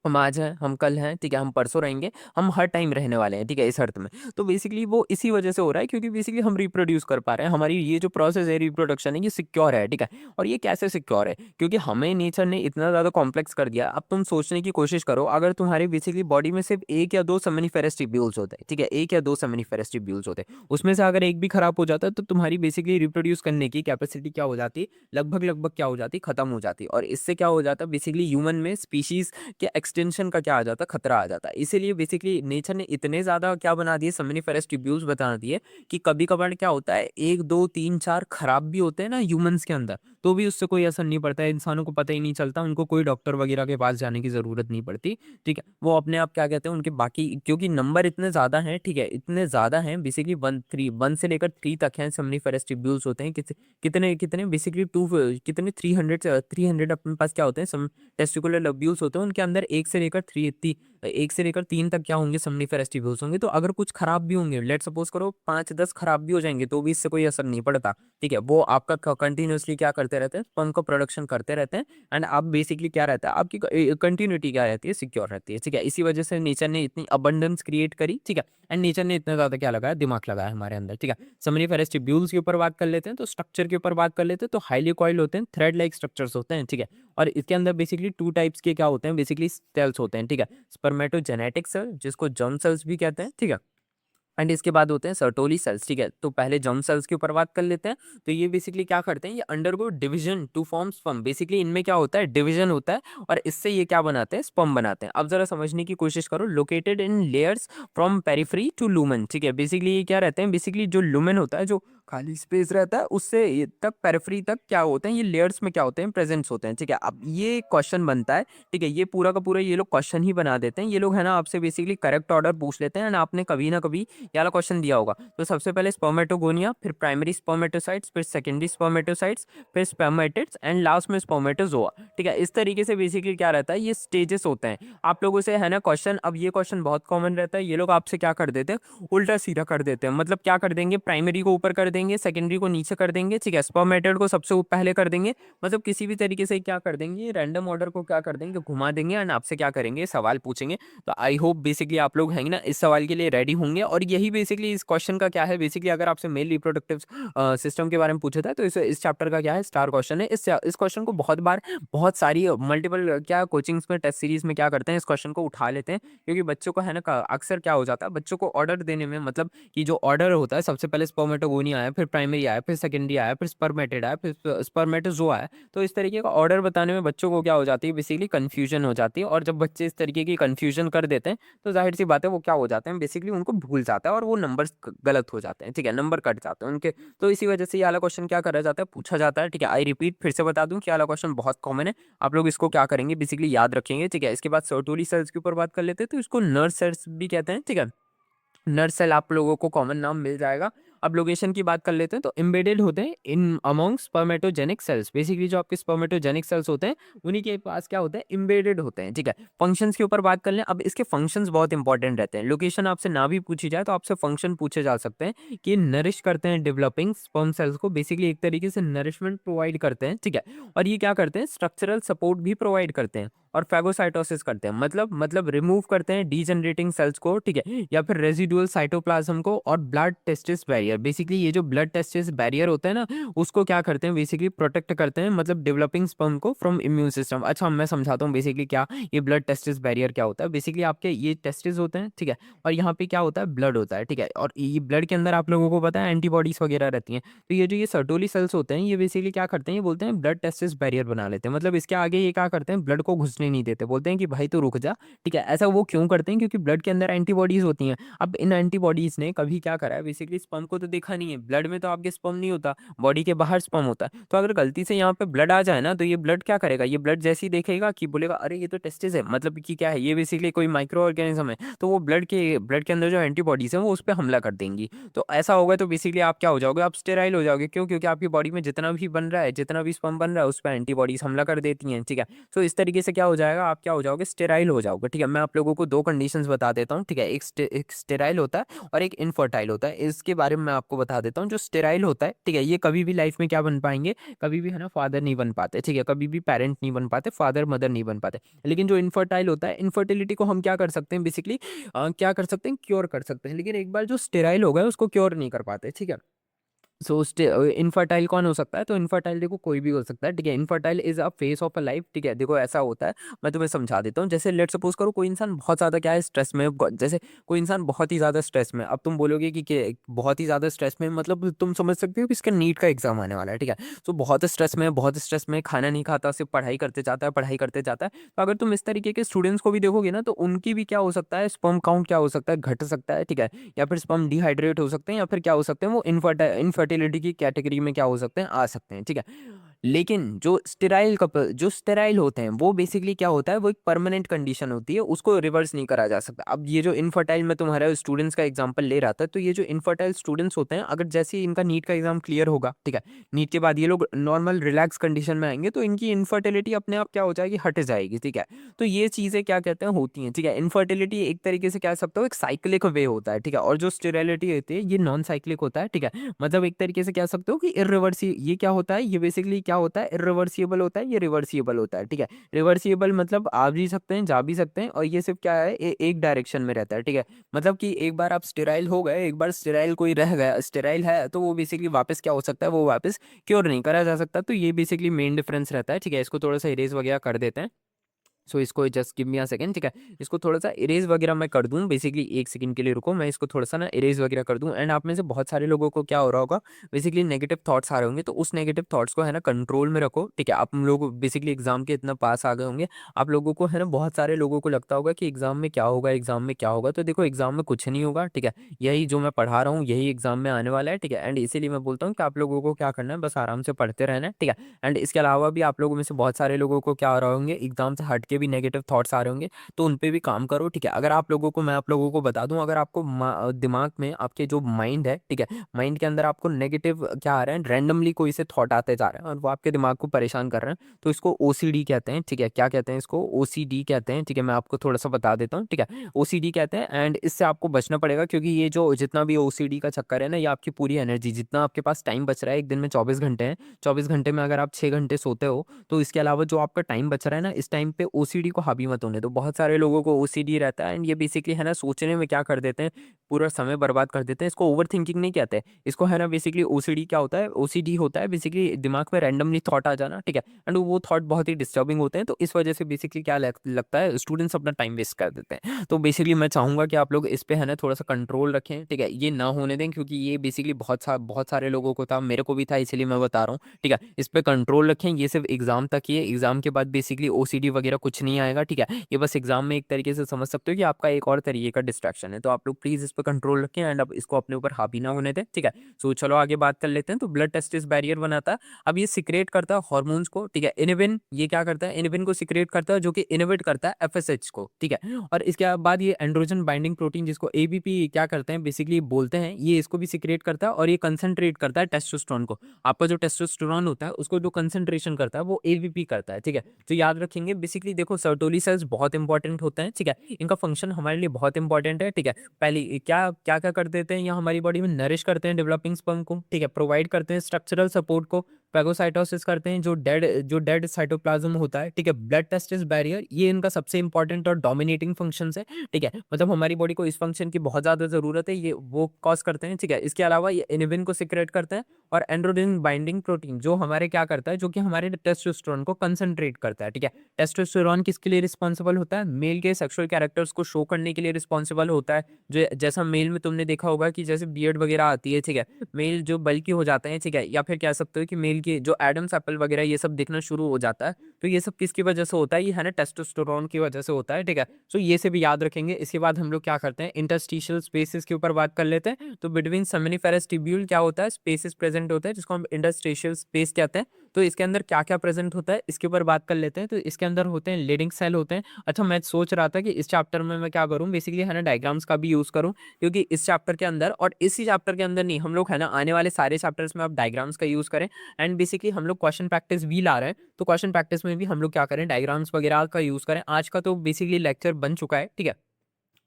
हम आज हैं, हम कल हैं, ठीक है, हम परसों रहेंगे, हम हर टाइम रहने वाले हैं, ठीक है, इस अर्थ में। तो बेसिकली वो इसी वजह से हो रहा है क्योंकि बेसिकली हम रिप्रोड्यूस कर पा रहे हैं, हमारी ये जो प्रोसेस है रिप्रोडक्शन है ये सिक्योर है, ठीक है। और ये कैसे सिक्योर है? क्योंकि हमें नेचर ने इतना ज़्यादा कॉम्प्लेक्स कर दिया। अब तुम सोचने की कोशिश करो, अगर तुम्हारे बेसिकली बॉडी में सिर्फ 1 या 2 सेमिनिफेरस ट्यूब्यूल्स होते हैं, ठीक है, 1 या 2 सेमिनिफेरस ट्यूब्यूल्स होते हैं, उसमें से अगर एक भी खराब हो जाता है तो तुम्हारी बेसिकली रिप्रोड्यूस करने की कैपेसिटी क्या हो जाती? लगभग क्या हो जाती? खत्म हो जाती। और इससे क्या हो जाता? बेसिकली ह्यूमन में स्पीशीज़ के एक्सटेंशन का क्या आ जाता? खतरा आ जाता। इसीलिए बेसिकली नेचर ने इतने ज़्यादा क्या बना दिए? सेमिनिफेरस ट्यूब्यूल्स बना दिए कि कभी-कभार क्या होता है 1, 2, 3, 4 खराब भी होते हैं ना ह्यूमन्स के अंदर, तो भी उससे कोई असर नहीं पड़ता है, इंसानों को पता ही नहीं चलता, उनको कोई डॉक्टर वगैरह के पास जाने की ज़रूरत नहीं पड़ती, ठीक है। वो अपने आप क्या कहते हैं उनके बाकी क्योंकि नंबर इतने ज़्यादा हैं, ठीक है, इतने ज़्यादा हैं बेसिकली 1 से लेकर 3 तक हैं सेमिनिफेरस ट्यूब्यूल्स होते हैं। कितने कितने बेसिकली 2 कितने 300 अपने पास क्या होते हैं सम टेस्टिकुलर लोब्यूल्स होते हैं, उनके अंदर 1 से लेकर 3 तक क्या होंगे? सेमिनिफेरस ट्यूब्यूल्स होंगे। तो अगर कुछ खराब भी होंगे, लेट्स सपोज करो 5-10 खराब भी हो जाएँगे, तो भी इससे कोई असर नहीं पड़ता, ठीक है। वो आपका कंटिन्यूअसली क्या करते रहते हैं? स्पर्म को प्रोडक्शन करते रहते हैं एंड आप बेसिकली क्या रहता है? आपकी कंटिन्यूटी क्या रहती है? सिक्योर रहती है, ठीक है। इसी वजह से नेचर ने इतनी अबंडेंस क्रिएट करी, ठीक है। एंड नेचर ने इतना ज़्यादा क्या लगाया? दिमाग लगाया हमारे अंदर, ठीक है। सेमिनिफेरस ट्यूब्यूल्स के ऊपर बात कर लेते हैं, तो स्ट्रक्चर के ऊपर बात कर लेते हैं, तो हाइली कॉइल्ड होते हैं, थ्रेड लाइक स्ट्रक्चर्स होते हैं, ठीक है। और इसके अंदर बेसिकली 2 टाइप्स के क्या होते हैं? बेसिकली सेल्स होते हैं, ठीक है। स्पर्मेटोजेनेटिक सेल जिसको जर्म सेल्स भी कहते हैं, ठीक है। एंड इसके बाद होते हैं सर्टोली सेल्स, ठीक है। तो पहले जर्म सेल्स के ऊपर बात कर लेते हैं। तो ये बेसिकली क्या करते हैं? ये undergo division to form sperm. Basically इनमें क्या होता है? डिवीजन होता है और इससे ये क्या बनाते हैं? स्पर्म बनाते हैं। अब जरा समझने की कोशिश करो। Located in layers from periphery to lumen, ठीक है। बेसिकली ये क्या रहते हैं? बेसिकली जो लुमेन होता है, जो खाली स्पेस रहता है, उससे ये तक पेरिफेरी तक क्या होते हैं? ये लेयर्स में क्या होते हैं? प्रेजेंट्स होते हैं, ठीक है। अब ये क्वेश्चन बनता है, ठीक है। ये पूरा का पूरा ये लोग क्वेश्चन ही बना देते हैं। ये लोग है ना आपसे बेसिकली करेक्ट ऑर्डर पूछ लेते हैं एंड आपने कभी ना कभी ये वाला क्वेश्चन दिया होगा। तो सबसे पहले स्पर्मेटोगोनिया, फिर प्राइमरी स्पर्मेटोसाइट्स, फिर सेकेंडरी स्पर्मेटोसाइट्स, फिर स्पर्मेटिड्स एंड लास्ट में स्पर्मेटोजोआ, ठीक है। इस तरीके से बेसिकली क्या रहता है? ये स्टेजेस होते हैं। आप लोगों से है ना क्वेश्चन, अब ये क्वेश्चन बहुत कॉमन रहता है। ये लोग आपसे क्या कर देते हैं? उल्टा सीधा कर देते हैं। मतलब क्या कर देंगे? प्राइमरी को ऊपर कर देंगे, सेकेंडरी को नीचे कर देंगे, ठीक है। स्पर्मेटिड को सबसे पहले कर देंगे। मतलब किसी भी तरीके से क्या कर देंगे? रैंडम ऑर्डर को क्या कर देंगे? घुमा देंगे एंड आपसे क्या करेंगे? सवाल पूछेंगे। तो आई होप बेसिकली आप लोग हैं ना इस सवाल के लिए रेडी होंगे। और यही बेसिकली इस क्वेश्चन का क्या है? बेसिकली अगर आपसे मेल रिप्रोडक्टिव सिस्टम के बारे में पूछा था तो इस चैप्टर का क्या है? स्टार क्वेश्चन है। इस क्वेश्चन को बहुत बार बहुत सारी मल्टीपल क्या कोचिंग्स में टेस्ट सीरीज में क्या करते हैं? इस क्वेश्चन को उठा लेते हैं क्योंकि बच्चों को है ना अक्सर क्या हो जाता है? बच्चों को ऑर्डर देने में मतलब कि जो ऑर्डर होता है सबसे पहले स्पर्मेटोगोनिया आया, फिर प्राइमरी आया, फिर सेकेंडरी आया, फिर स्पर्मेटिड आया, फिर स्पर्मेटोजोआ आया। तो इस तरीके का ऑर्डर बताने में बच्चों को क्या हो जाती है? बेसिकली कंफ्यूजन हो जाती है। और जब बच्चे इस तरीके की कंफ्यूजन कर देते हैं तो जाहिर सी बात है वो क्या हो जाते हैं? बेसिकली उनको भूल जाता है और वो नंबर्स गलत हो जाते हैं, ठीक है। नंबर कट जाते हैं उनके। तो इसी वजह से ये वाला क्वेश्चन क्या करा जाता है? पूछा जाता है, ठीक है। आई रिपीट फिर से बता दूं कि ये वाला क्वेश्चन बहुत कॉमन है। आप लोग इसको क्या करेंगे? बेसिकली याद रखेंगे, ठीक है। इसके बाद सर्टोली सेल्स के ऊपर बात कर लेते हैं। तो इसको नर्व सेल्स भी कहते हैं, ठीक है। नर सेल आप लोगों को कॉमन नाम मिल जाएगा। अब लोकेशन की बात कर लेते हैं तो एम्बेडेड होते हैं इन अमॉन्ग स्पर्मेटोजेनिक सेल्स। बेसिकली जो आपके स्पर्मेटोजेनिक सेल्स होते हैं उन्हीं के पास क्या होता है? एम्बेडेड होते हैं, ठीक है। फंक्शंस के ऊपर बात कर लें। अब इसके फंक्शंस बहुत इंपॉर्टेंट रहते हैं। लोकेशन आपसे ना भी पूछी जाए तो आपसे फंक्शन पूछे जा सकते हैं कि नरिश करते हैं डेवलपिंग स्पर्म सेल्स को। बेसिकली एक तरीके से नरिशमेंट प्रोवाइड करते हैं, ठीक है। और ये क्या करते हैं? स्ट्रक्चरल सपोर्ट भी प्रोवाइड करते हैं और फैगोसाइटोसिस करते हैं। मतलब रिमूव करते हैं डीजनरेटिंग सेल्स को, ठीक है, या फिर रेजिडुअल साइटोप्लाज्म को। और ब्लड टेस्टिस बैरियर, बेसिकली ये जो ब्लड टेस्टिस बैरियर होता है ना उसको क्या करते हैं? बेसिकली प्रोटेक्ट करते हैं, मतलब डेवलपिंग स्पर्म को फ्रॉम इम्यून सिस्टम। अच्छा मैं समझाता हूँ बेसिकली क्या ये ब्लड टेस्टिस बैरियर क्या होता है। बेसिकली आपके ये टेस्टिस होते हैं, ठीक है। और यहाँ पे क्या होता है? ब्लड होता है, ठीक है। और ये ब्लड के अंदर आप लोगों को पता है एंटीबॉडीज वगैरह रहती हैं। तो ये जो ये सर्टोली सेल्स होते हैं ये बेसिकली क्या करते हैं? ये बोलते हैं ब्लड टेस्टिस बैरियर बना लेते हैं। मतलब इसके आगे ये क्या करते हैं? ब्लड को घुसने नहीं देते। बोलते हैं कि भाई तू रुक जा, ठीक है। ऐसा वो क्यों करते हैं? क्योंकि ब्लड के अंदर एंटीबॉडीज होती हैं। अब इन एंटीबॉडीज ने कभी क्या करा है? बेसिकली स्पर्म को तो देखा नहीं है। ब्लड में तो आपके स्पर्म नहीं होता, बॉडी के बाहर स्पर्म होता है। तो अगर गलती से यहाँ पे ब्लड आ जाए ना तो ये ब्लड क्या करेगा? ये ब्लड जैसे ही देखेगा कि बोलेगा अरे ये तो टेस्टिस है, मतलब कि क्या है? ये बेसिकली कोई माइक्रो ऑर्गेनिज्म है। तो वो ब्लड के अंदर जो एंटीबॉडीज है वो उस पर हमला कर देंगी। तो ऐसा होगा तो बेसिकली आप क्या हो जाओगे? आप स्टेराइल हो जाओगे। क्यों? क्योंकि आपकी बॉडी में जितना भी बन रहा है, जितना भी स्पर्म बन रहा है उस पर एंटीबॉडीज हमला कर देती हैं, ठीक है। तो इस तरीके से क्या हो हो जाएगा, आप क्या हो जाओगे, स्टेराइल हो जाओगे। ठीक है, मैं आप लोगों को 2 कंडीशंस बता देता हूँ। ठीक है, एक स्टेराइल होता है और एक इनफर्टाइल होता है। इसके बारे में मैं आपको बता देता हूँ। जो स्टेराइल होता है, ठीक है, ये कभी भी लाइफ में क्या बन पाएंगे, कभी भी है ना फादर नहीं बन पाते। ठीक है, कभी भी पेरेंट नहीं बन पाते, फादर मदर नहीं बन पाते। लेकिन जो इनफर्टाइल होता है, इनफर्टिलिटी को हम क्या कर सकते हैं, बेसिकली क्या कर सकते हैं, क्योर कर सकते हैं। लेकिन एक बार जो स्टेराइल हो गया उसको क्योर नहीं कर पाते। ठीक है, सो इनफर्टाइल कौन हो सकता है, तो इनफर्टाइल देखो कोई भी हो सकता है। ठीक है, infertile is a face of a life. ठीक है, देखो ऐसा होता है, मैं तुम्हें समझा देता हूँ। जैसे लेट सपोज करो कोई इंसान बहुत ज़्यादा क्या है, स्ट्रेस में जैसे कोई इंसान बहुत ही ज़्यादा स्ट्रेस में, अब तुम बोलोगे बहुत ही ज़्यादा स्ट्रेस में, मतलब तुम समझ सकते हो कि इसका नीट का एग्जाम आने वाला है। ठीक है, तो बहुत स्ट्रेस में खाना नहीं खाता, सिर्फ पढ़ाई करते जाता है, पढ़ाई करते जाता है। तो अगर तुम इस तरीके के स्टूडेंट्स को भी देखोगे ना, तो उनकी भी क्या हो सकता है, स्पर्म काउंट क्या हो सकता है, घट सकता है। ठीक है, या फिर स्पर्म डिहाइड्रेट हो सकते हैं, या फिर क्या हो सकते हैं, वो इनफर्टिलिटी की कैटेगरी में क्या हो सकते हैं, आ सकते हैं। ठीक है, लेकिन जो स्टेराइल कपल, जो स्टेराइल होते हैं, वो बेसिकली क्या होता है, वो एक परमानेंट कंडीशन होती है, उसको रिवर्स नहीं करा जा सकता। अब ये जो इनफर्टाइल, मैं तुम्हारे स्टूडेंट्स का एग्जांपल ले रहा था, तो ये जो इनफर्टाइल स्टूडेंट्स होते हैं, अगर जैसे ही इनका नीट का एग्जाम क्लियर होगा, ठीक है, नीट के बाद ये लोग नॉर्मल रिलैक्स कंडीशन में आएंगे, तो इनकी इनफर्टिलिटी अपने आप क्या हो जाएगी, हट जाएगी। ठीक है, तो ये चीज़ें क्या कहते हैं, होती हैं। ठीक है, इनफर्टिलिटी एक तरीके से कह सकते हो एक साइक्लिक वे होता है। ठीक है, और जो स्टेरिलिटी होती है ये नॉन साइक्लिक होता है। ठीक है, मतलब एक तरीके से कह सकते हो कि इरिवर्सी, ये क्या होता है, ये बेसिकली क्या होता है, इरिवर्सिबल होता है, ये रिवर्सिबल होता है। ठीक है, रिवर्सिबल मतलब आ भी सकते हैं, जा भी सकते हैं, और ये सिर्फ क्या है, एक डायरेक्शन में रहता है। ठीक है, मतलब कि एक बार आप स्टेराइल हो गए, एक बार स्टेराइल कोई रह गया, स्टेराइल है, तो वो बेसिकली वापस क्या हो सकता है, वो वापस क्योर नहीं करा जा सकता। तो ये बेसिकली मेन डिफरेंस रहता है। ठीक है, इसको थोड़ा सा इरेज वगैरह कर देते हैं। सो इसको just give me a second. ठीक है, इसको थोड़ा सा इरेज वगैरह मैं कर दूं, बेसिकली 1 सेकंड के लिए रुको, मैं इसको थोड़ा सा ना इरेज वगैरह कर दूं। एंड आप में से बहुत सारे लोगों को क्या हो रहा होगा, बेसिकली नेगेटिव थॉट्स आ रहे होंगे, तो उस नेगेटिव थॉट्स को है ना कंट्रोल में रखो। ठीक है, आप लोग बेसिकली एग्जाम के इतना पास आ गए होंगे, आप लोगों को है ना, बहुत सारे लोगों को लगता होगा कि एग्जाम में क्या होगा, एग्जाम में क्या होगा। तो देखो एग्जाम में कुछ नहीं होगा। ठीक है, यही जो मैं पढ़ा रहा हूँ यही एग्जाम में आने वाला है। ठीक है, एंड इसीलिए मैं बोलता हूँ कि आप लोगों को क्या करना है, बस आराम से पढ़ते रहना है। ठीक है, एंड इसके अलावा भी आप लोगों में से बहुत सारे लोगों को क्या हो रहा होंगे, एग्जाम से हट के भी नेगेटिव थॉट्स आ रहे होंगे, तो उन पे भी काम करो। ठीक है, अगर आप लोगों को, मैं आप लोगों को बता दूं, अगर आपको दिमाग में आपके जो माइंड है, ठीक है, माइंड के अंदर आपको नेगेटिव क्या आ रहा है, रैंडमली कोई से थॉट आते जा रहे हैं और वो आपके दिमाग को परेशान कर रहे हैं, तो इसको ओसीडी कहते हैं। ठीक है, क्या कहते हैं इसको, ओसीडी कहते हैं। ठीक है, मैं आपको थोड़ा सा बता देता हूँ। ठीक है, ओसीडी कहते हैं, एंड इससे आपको बचना पड़ेगा, क्योंकि ये जो जितना भी ओसीडी का चक्कर है ना, ये आपकी पूरी एनर्जी, जितना आपके पास टाइम बच रहा है, एक दिन में 24 घंटे हैं, 24 घंटे में अगर आप 6 घंटे सोते हो, तो इसके अलावा जो आपका टाइम बच रहा है ना, इस टाइम पे ओसीडी को हावी मत होने दो। बहुत सारे लोगों को ओसीडी रहता है, एंड ये बेसिकली है ना, सोचने में क्या कर देते हैं, पूरा समय बर्बाद कर देते हैं। इसको ओवर थिंकिंग नहीं कहते, इसको है ना, बेसिकली ओसीडी क्या होता है, ओसीडी होता है बेसिकली दिमाग में रैंडमली थॉट आ जाना। ठीक है, एंड वो थॉट बहुत ही डिस्टर्बिंग होते हैं, तो इस वजह से बेसिकली क्या लगता है, स्टूडेंट्स अपना टाइम वेस्ट कर देते हैं। तो बेसिकली मैं चाहूंगा कि आप लोग इस पे है ना थोड़ा सा कंट्रोल रखें। ठीक है, ये ना होने दें, क्योंकि ये बेसिकली बहुत सारे लोगों को था, मेरे को भी था, इसलिए मैं बता रहा हूँ। ठीक है, इस पे कंट्रोल रखें। ये सिर्फ एग्जाम तक ही है, एग्जाम के बाद बेसिकली ओसीडी वगैरह कुछ नहीं आएगा। ठीक है, ये बस एग्जाम में एक तरीके से समझ सकते हो कि आपका एक और तरीके का डिस्ट्रैक्शन है। तो आप लोग प्लीज इस पर कंट्रोल रखें, एंड अब इसको अपने ऊपर हावी ना होने दें। ठीक है, सो चलो आगे बात कर लेते हैं। तो ब्लड टेस्ट इस बैरियर बनाता है, अब ये सिक्रेट करता है हॉर्मोन्स को। ठीक है, इनिबिन, ये क्या करता है, इनिबिन को सिक्रेट करता है, जो कि इनिबिट करता है एफएसएच को। ठीक है, और इसके बाद ये एंड्रोजन बाइंडिंग प्रोटीन, जिसको एबीपी क्या करते हैं बेसिकली बोलते हैं, ये इसको भी सिक्रेट करता है, और ये कंसंट्रेट करता है टेस्टोस्टेरोन को। आपका जो टेस्टोस्टेरोन होता है उसको जो कंसंट्रेशन करता है वो एबीपी करता है। ठीक है, तो याद रखेंगे बेसिकली, देखो सर्टोली सेल्स बहुत इंपॉर्टेंट होते हैं। ठीक है, इनका फंक्शन हमारे लिए बहुत इंपॉर्टेंट है। ठीक है, पहले क्या क्या क्या कर देते हैं, या हमारी बॉडी में नरिश करते हैं डेवलपिंग स्पर्म को। ठीक है, प्रोवाइड करते हैं स्ट्रक्चरल सपोर्ट को, पैगोसाइटोसिस करते हैं जो डेड साइटोप्लाज्म होता है। ठीक है, ब्लड टेस्टिस बैरियर, ये इनका सबसे इंपॉर्टेंट और डोमिनेटिंग फंक्शन है। ठीक है, मतलब हमारी बॉडी को इस फंक्शन की बहुत ज्यादा जरूरत है, ये वो कॉज करते हैं। ठीक है, इसके अलावा ये इनिबिन को सिक्रेट करते हैं, और एंड्रोजन बाइंडिंग प्रोटीन जो हमारे क्या करता है, जो कि हमारे टेस्टोस्टेरोन को कंसंट्रेट करता है। ठीक है, टेस्टोस्टेरोन किसके लिए रिस्पॉन्सिबल होता है, मेल के सेक्सुअल कैरेक्टर्स को शो करने के लिए रिस्पॉन्सिबल होता है। जो जैसा मेल में तुमने देखा होगा कि जैसे बियर्ड वगैरह आती है, ठीक है, मेल जो बल्कि हो जाते हैं। ठीक है, या फिर कह सकते हो कि मेल की जो एडम्स एप्पल वगैरह ये सब दिखना शुरू हो जाता है, तो ये सब किसकी वजह से होता है, ये है ना टेस्टोस्टेरोन की वजह से होता है। ठीक है, सो ये से भी याद रखेंगे। इसके बाद हम लोग क्या करते हैं, इंटरस्टिशियल स्पेसेस के ऊपर बात कर लेते हैं। तो बिटवीन सेमिनिफेरस ट्यूब्यूल क्या होता है, स्पेसेस प्रेजेंट होता है, जिसको हम इंटरस्टिशियल स्पेस कहते हैं। तो इसके अंदर क्या-क्या प्रेज़ेंट होता है, इसके ऊपर बात कर लेते हैं। तो इसके अंदर होते हैं लीडिंग सेल होते हैं। अच्छा, मैं सोच रहा था कि इस चैप्टर में मैं क्या करूँ बेसिकली है ना, डायग्राम्स का भी यूज़ करूँ, क्योंकि इस चैप्टर के अंदर और इसी चैप्टर के अंदर नहीं, हम लोग है ना आने वाले सारे चैप्टर्स में अब डायग्राम्स का यूज़ करें। एंड बेसिकली हम लोग क्वेश्चन प्रैक्टिस भी ला रहे हैं, तो क्वेश्चन प्रैक्टिस में भी हम लोग क्या करें, डायग्राम्स वगैरह का यूज़ करें। आज का तो बेसिकली लेक्चर बन चुका है, ठीक है?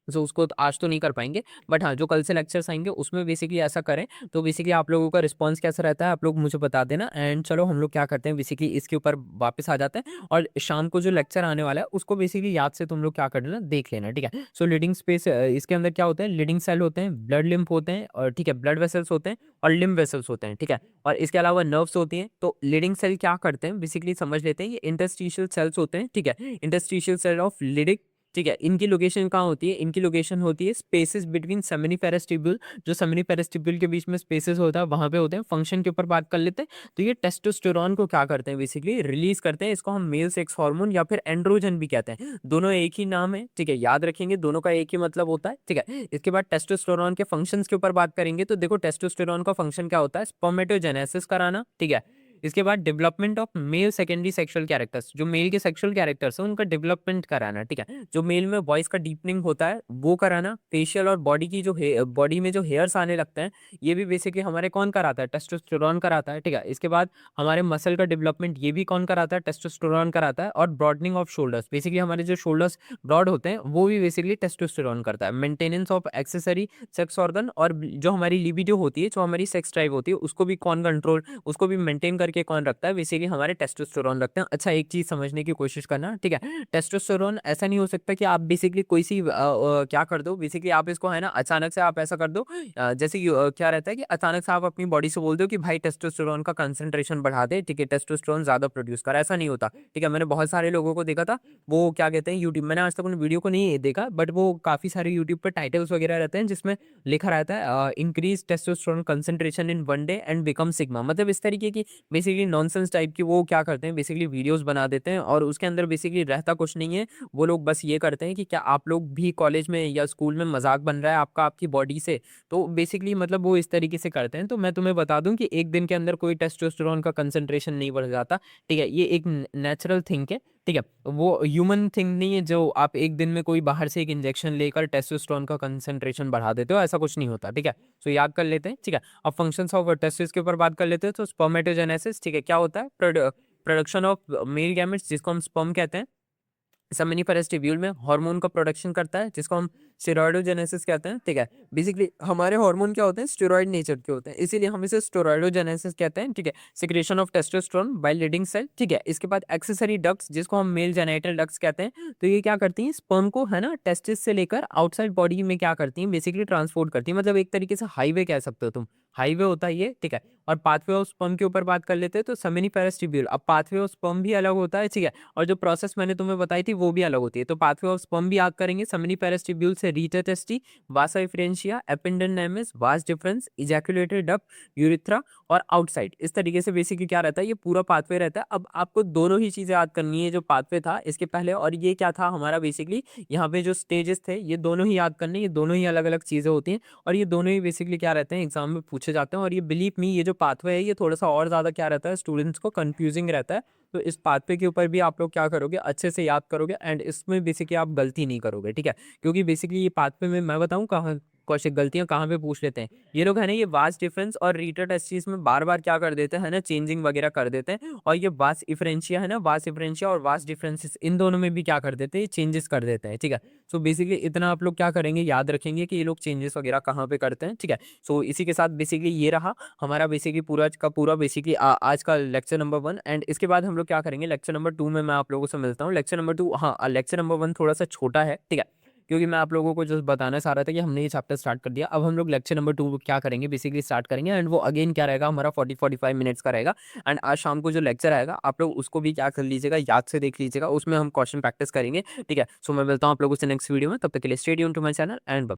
सो उसको आज तो नहीं कर पाएँगे, बट हाँ, जो कल से लेक्चर्स आएँगे उसमें बेसिकली ऐसा करें, तो बेसिकली आप लोगों का रिस्पॉन्स कैसा रहता है, आप लोग मुझे बता देना। एंड चलो हम लोग क्या करते हैं, बेसिकली इसके ऊपर वापस आ जाते हैं और शाम को जो लेक्चर आने वाला है उसको बेसिकली याद से तुम लोग क्या कर लेना, देख लेना, ठीक है? सो लीडिंग स्पेस इसके अंदर क्या होता है, लीडिंग सेल होते हैं, ब्लड लिम्फ होते हैं और ठीक है, ब्लड वेसल्स होते हैं और लिम्फ वेसल्स होते हैं, ठीक है? और इसके अलावा नर्व्स होती हैं। तो लीडिंग सेल क्या करते हैं, बेसिकली समझ लेते हैं, ये इंटरस्टिशियल सेल्स होते हैं, ठीक है? इंटरस्टिशियल सेल ऑफ लीडिंग, ठीक है? इनकी लोकेशन कहाँ होती है? इनकी लोकेशन होती है स्पेसेस बिटवीन सेमिनिफेरस ट्यूब्यूल, जो सेमिनिफेरस ट्यूब्यूल के बीच में स्पेसेस होता है, वहाँ पे होते हैं। फंक्शन के ऊपर बात कर लेते हैं, तो ये टेस्टोस्टेरोन को क्या करते हैं, बेसिकली रिलीज़ करते हैं। इसको हम मेल सेक्स हार्मोन या फिर एंड्रोजन भी कहते हैं। दोनों एक ही नाम है, ठीक है? याद रखेंगे, दोनों का एक ही मतलब होता है, ठीक है? इसके बाद टेस्टोस्टेरोन के फंक्शंस के ऊपर बात करेंगे, तो देखो टेस्टोस्टेरोन का फंक्शन क्या होता है? स्पर्मेटोजेनेसिस कराना, ठीक है? इसके बाद development of male secondary sexual characters, जो मेल के सेक्सुअल कैरेक्टर्स हैं उनका डेवलपमेंट कराना, ठीक है? जो मेल में वॉइस का डीपनिंग होता है वो कराना। फेशियल और बॉडी की जो बॉडी में जो हेयर्स आने लगते हैं, ये भी बेसिकली हमारे कौन कराता है? टेस्टोस्टेरोन कराता है, ठीक है? इसके बाद हमारे मसल का डेवलपमेंट ये भी कौन कराता है? टेस्टोस्टेरोन कराता है। और ब्रॉडनिंग ऑफ शोल्डर्स, बेसिकली हमारे जो शोल्डर्स ब्रॉड होते हैं वो भी बेसिकली टेस्टोस्टेरोन करता है। Maintenance of accessory sex organ, और जो हमारी लिबिडो होती है, जो हमारी सेक्स ड्राइव होती है, उसको भी कौन कंट्रोल, उसको भी मेंटेन करके कौन रखता है? बेसिकली हमारे टेस्टोस्टेरोन रखते हैं। अच्छा, एक चीज समझने की कोशिश करना, ठीक है? टेस्टोस्टेरोन ऐसा नहीं हो सकता कि आप बेसिकली कोई सी क्या कर दो, बेसिकली आप इसको है ना अचानक से आप ऐसा कर दो, जैसे कि क्या रहता है कि अचानक से आप अपनी बॉडी से बोल दो कि भाई टेस्टोस्टेरोन का कंसंट्रेशन बढ़ा दे, ठीक है? टेस्टोस्टेरोन ज्यादा प्रोड्यूस कर, ऐसा नहीं होता, ठीक है? मैंने बहुत सारे लोगों को देखा था, वो क्या कहते हैं, यूट्यूब, मैंने आज तक उन वीडियो को नहीं देखा, बट वो काफी सारे यूट्यूब पर टाइटल्स वगैरह रहते हैं जिसमें लिखा रहता है increase testosterone concentration in one day and become sigma, मतलब इस तरीके की बेसिकली नॉनसेंस टाइप की वो क्या करते हैं, बेसिकली वीडियोस बना देते हैं और उसके अंदर बेसिकली रहता कुछ नहीं है। वो लोग बस ये करते हैं कि क्या आप लोग भी कॉलेज में या स्कूल में मजाक बन रहा है आपका आपकी बॉडी से, तो बेसिकली मतलब वो इस तरीके से करते हैं। तो मैं तुम्हें बता दूं कि एक दिन के अंदर कोई टेस्टोस्टेरोन का कंसंट्रेशन नहीं बढ़ जाता, ठीक है? ये एक नेचुरल थिंग है, ठीक है? वो ह्यूमन थिंग नहीं है जो आप एक दिन में कोई बाहर से एक इंजेक्शन लेकर टेस्टोस्टेरोन का कंसंट्रेशन बढ़ा देते हो, ऐसा कुछ नहीं होता, ठीक है? सो याद कर लेते हैं, ठीक है? अब फंक्शंस ऑफ टेस्टिस के ऊपर बात कर लेते हैं। तो स्पर्मेटोजेनेसिस, ठीक है, क्या होता है? प्रोडक्शन ऑफ मेल गैमेट्स, जिसको हम स्पर्म कहते हैं, सेमिनिफेरस ट्यूब्यूल में हार्मोन का प्रोडक्शन करता है, जिसको हम स्टेरॉइडोजेनेसिस कहते हैं, ठीक है? बेसिकली हमारे हार्मोन क्या होते हैं? स्टेरॉइड नेचर के होते हैं, इसीलिए हम इसे स्टेरॉइडोजेनेसिस कहते हैं, ठीक है? Secretion of testosterone by Leydig cell, ठीक है? इसके बाद एक्सेसरी डक्ट्स, जिसको हम मेल जेनिटल डक्ट्स कहते हैं, तो ये क्या करती हैं? स्पर्म को है ना टेस्टिस से लेकर आउटसाइड बॉडी में क्या करती हैं? बेसिकली ट्रांसपोर्ट करती हैं, मतलब एक तरीके से हाईवे कह सकते हो तुम, हाईवे होता है ये, ठीक है? और पाथवे ऑफ स्पर्म के ऊपर बात कर लेते हैं, तो सेमिनिफेरस ट्यूब्यूल, अब पाथवे ऑफ स्पर्म भी अलग होता है, ठीक है? और जो प्रोसेस मैंने तुम्हें बताई थी वो भी अलग होती है। तो पाथवे ऑफ स्पर्म भी याद करेंगे, सेमिनिफेरस ट्यूब्यूल से rete testis, vasa efferentia, epididymis, vas deferens, ejaculatory duct, urethra और आउटसाइड, इस तरीके से बेसिकली क्या रहता है? ये पूरा पाथवे रहता है। अब आपको दोनों ही चीजें याद करनी है, जो पाथवे था इसके पहले और ये क्या था हमारा, बेसिकली यहाँ पे जो स्टेजेस थे ये दोनों ही याद करने, ये दोनों ही अलग अलग चीजें होती हैं और ये दोनों ही बेसिकली क्या रहते हैं, एग्जाम में पूछे जाते हैं। और ये बिलीव मी, ये जो पाथवे है ये थोड़ा सा और ज्यादा क्या रहता है, स्टूडेंट्स को कंफ्यूजिंग रहता है। तो इस पाथवे के ऊपर भी आप लोग क्या करोगे, अच्छे से याद करोगे एंड इसमें बेसिकली आप गलती नहीं करोगे, ठीक है? क्योंकि बेसिकली ये पाथवे में मैं बताऊं कहाँ कौशिक गलतियां कहाँ पे पूछ लेते हैं ये लोग, है ना? ये वास्ट डिफरेंस और रीटर टेस्टिस में बार बार क्या कर देते हैं, है ना, चेंजिंग वगैरह कर देते हैं। और ये वास्ट इफरेंशिया है ना, वास्ट इफरेंशिया और वास्ट डिफरेंसेस, इन दोनों में भी क्या कर देते हैं, चेंजेस कर देते हैं, ठीक है? सो बेसिकली इतना आप लोग क्या करेंगे, याद रखेंगे कि ये लोग चेंजेस वगैरह कहाँ पे करते हैं, ठीक है? सो इसी के साथ बेसिकली ये रहा हमारा बेसिकली पूरा का पूरा बेसिकली आज का लेक्चर नंबर 1। एंड इसके बाद हम लोग क्या करेंगे, लेक्चर नंबर 2 में मैं आप लोगों से मिलता हूँ। लेक्चर नंबर 2, हाँ, लेक्चर नंबर 1 थोड़ा सा छोटा है, ठीक है? क्योंकि मैं आप लोगों को जस्ट बताना चाह रहा था कि हमने ये चैप्टर स्टार्ट कर दिया। अब हम लोग लेक्चर नंबर 2 क्या करेंगे, बेसिकली स्टार्ट करेंगे एंड वो अगेन क्या रहेगा, हमारा 40-45 मिनट्स का रहेगा। एंड आज शाम को जो लेक्चर आएगा आप लोग उसको भी क्या कर लीजिएगा, याद से देख लीजिएगा, उसमें हम क्वेश्चन प्रैक्टिस करेंगे, ठीक है? सो मैं मिलता हूँ आप लोगों से नेक्स्ट वीडियो में, तब तक के लिए stay tuned to my channel and